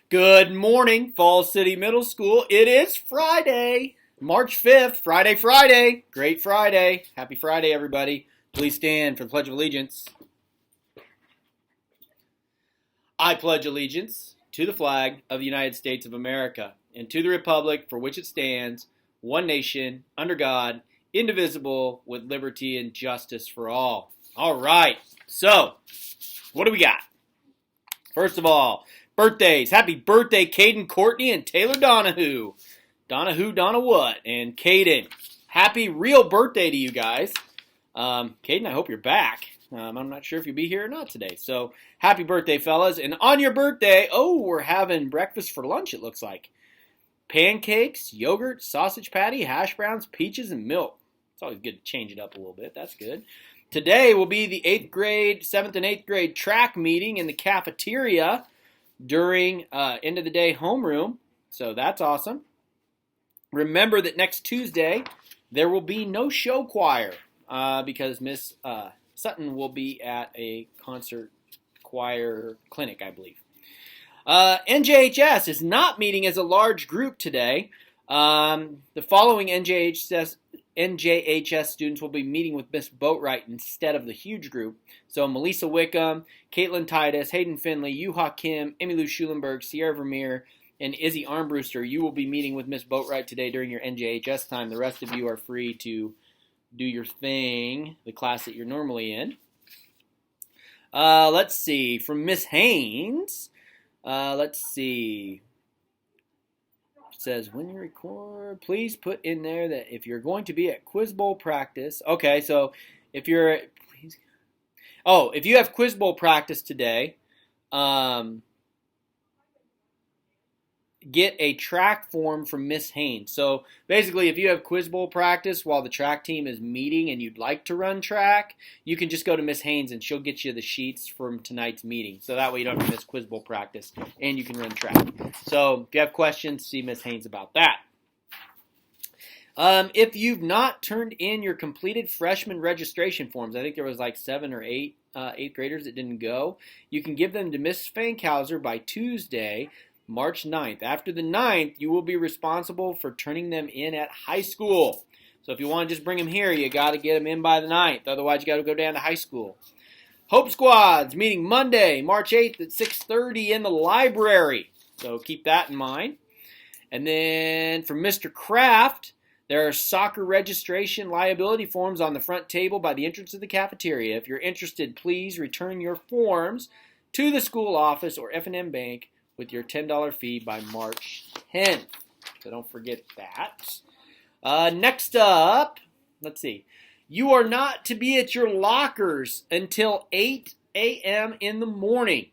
Good morning, Falls City Middle School. It is Friday, March 5th. Friday. Great Friday. Happy Friday, everybody. Please stand for the Pledge of Allegiance. I pledge allegiance to the flag of the United States of America and to the republic for which it stands, one nation, under God, indivisible, with liberty and justice for all. All right. So, what do we got? First of all, birthdays. Happy birthday, Caden Courtney and Taylor Donahue. Donna what? And Caden. Happy real birthday to you guys. Caden, I hope you're back. I'm not sure if you'll be here or not today. So, happy birthday, fellas. And on your birthday, we're having breakfast for lunch, it looks like. Pancakes, yogurt, sausage patty, hash browns, peaches, and milk. It's always good to change it up a little bit. That's good. Today will be the 7th and 8th grade track meeting in the cafeteria during end of the day homeroom. So that's awesome. Remember that next Tuesday there will be no show choir because Miss Sutton will be at a concert choir clinic, I believe. NJHS is not meeting as a large group today. The following NJHS students will be meeting with Miss Boatwright instead of the huge group. So Melissa Wickham, Caitlin Titus, Hayden Finley, Yuha Kim, Emmylou Schulenberg, Sierra Vermeer, and Izzy Armbruster. You will be meeting with Miss Boatwright today during your NJHS time. The rest of you are free to do your thing, the class that you're normally in. Let's see. From Miss Haynes, let's see. Says when you record, please put in there that if you're going to be at Quiz Bowl practice. Okay, so if you have Quiz Bowl practice today, get a track form from Miss Haynes. So basically, if you have Quiz Bowl practice while the track team is meeting and you'd like to run track, you can just go to Miss Haynes and she'll get you the sheets from tonight's meeting. So that way you don't have to miss Quiz Bowl practice and you can run track. So if you have questions, see Miss Haynes about that. If you've not turned in your completed freshman registration forms, I think there was like 7 or 8 eighth graders that didn't go, you can give them to Miss Fankhauser by Tuesday, March 9th. After the 9th, you will be responsible for turning them in at high school. So if you want to just bring them here, you got to get them in by the 9th. Otherwise, you got to go down to high school. Hope Squads meeting Monday, March 8th at 6:30 in the library. So keep that in mind. And then for Mr. Kraft, there are soccer registration liability forms on the front table by the entrance of the cafeteria. If you're interested, please return your forms to the school office or F&M Bank with your $10 fee by March 10th. So don't forget that. Next up, let's see. You are not to be at your lockers until 8 a.m. in the morning.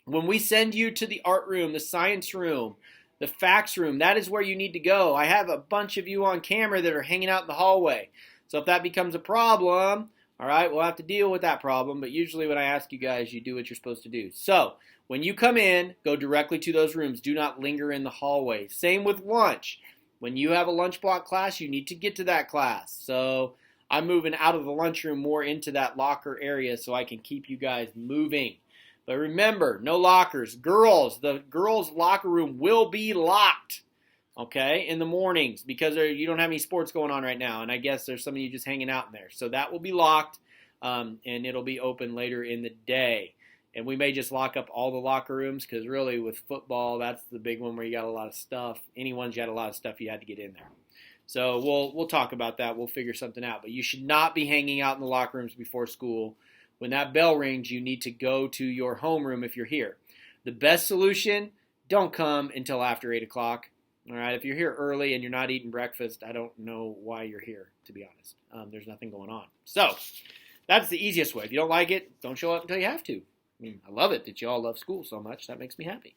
When we send you to the art room, the science room, the fax room, that is where you need to go. I have a bunch of you on camera that are hanging out in the hallway. So if that becomes a problem, all right, we'll have to deal with that problem. But usually when I ask you guys, you do what you're supposed to do. So when you come in, go directly to those rooms. Do not linger in the hallway. Same with lunch. When you have a lunch block class, you need to get to that class. So I'm moving out of the lunchroom more into that locker area so I can keep you guys moving. But remember, no lockers. Girls, the girls' locker room will be locked, okay, in the mornings because you don't have any sports going on right now. And I guess there's some of you just hanging out in there. So that will be locked, and it'll be open later in the day. And we may just lock up all the locker rooms because really with football, that's the big one where you got a lot of stuff. Anyone's got a lot of stuff you had to get in there. So we'll talk about that. We'll figure something out. But you should not be hanging out in the locker rooms before school. When that bell rings, you need to go to your homeroom if you're here. The best solution, don't come until after 8 o'clock. All right, if you're here early and you're not eating breakfast, I don't know why you're here, to be honest. There's nothing going on. So that's the easiest way. If you don't like it, don't show up until you have to. I mean, I love it that you all love school so much. That makes me happy.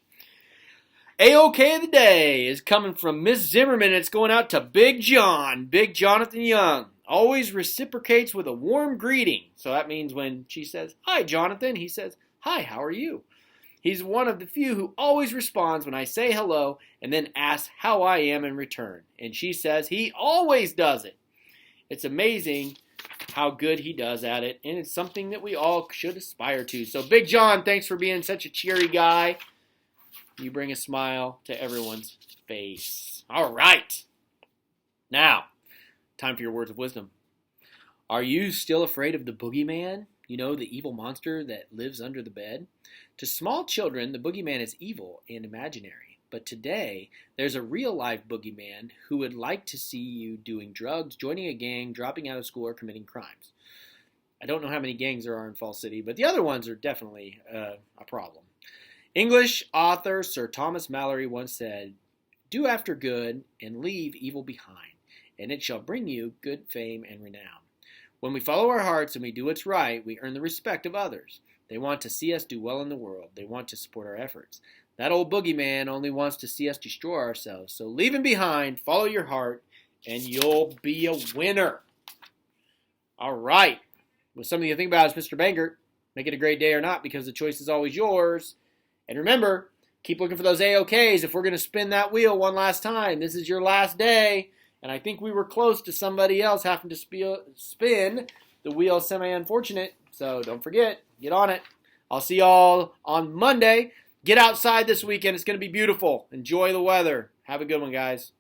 A-OK of the day is coming from Miss Zimmerman. It's going out to Big John, Big Jonathan Young. Always reciprocates with a warm greeting. So that means when she says, "Hi, Jonathan," he says, "Hi, how are you?" He's one of the few who always responds when I say hello and then asks how I am in return. And she says he always does it. It's amazing how good he does at it, and it's something that we all should aspire to. So, Big John, thanks for being such a cheery guy. you bring a smile to everyone's face. All right. Now, time for your words of wisdom. Are you still afraid of the boogeyman? You know, the evil monster that lives under the bed? To small children, the boogeyman is evil and imaginary. But today, there's a real-life boogeyman who would like to see you doing drugs, joining a gang, dropping out of school, or committing crimes. I don't know how many gangs there are in Fall City, but the other ones are definitely a problem. English author Sir Thomas Malory once said, "Do after good and leave evil behind, and it shall bring you good fame and renown." When we follow our hearts and we do what's right, we earn the respect of others. They want to see us do well in the world. They want to support our efforts. That old boogeyman only wants to see us destroy ourselves. So leave him behind, follow your heart, and you'll be a winner. All right. What's something you think about is Mr. Bangert. Make it a great day or not, because the choice is always yours. And remember, keep looking for those AOKs if we're going to spin that wheel one last time. This is your last day. And I think we were close to somebody else having to spin the wheel semi-unfortunate. So don't forget, get on it. I'll see y'all on Monday. Get outside this weekend. It's going to be beautiful. Enjoy the weather. Have a good one, guys.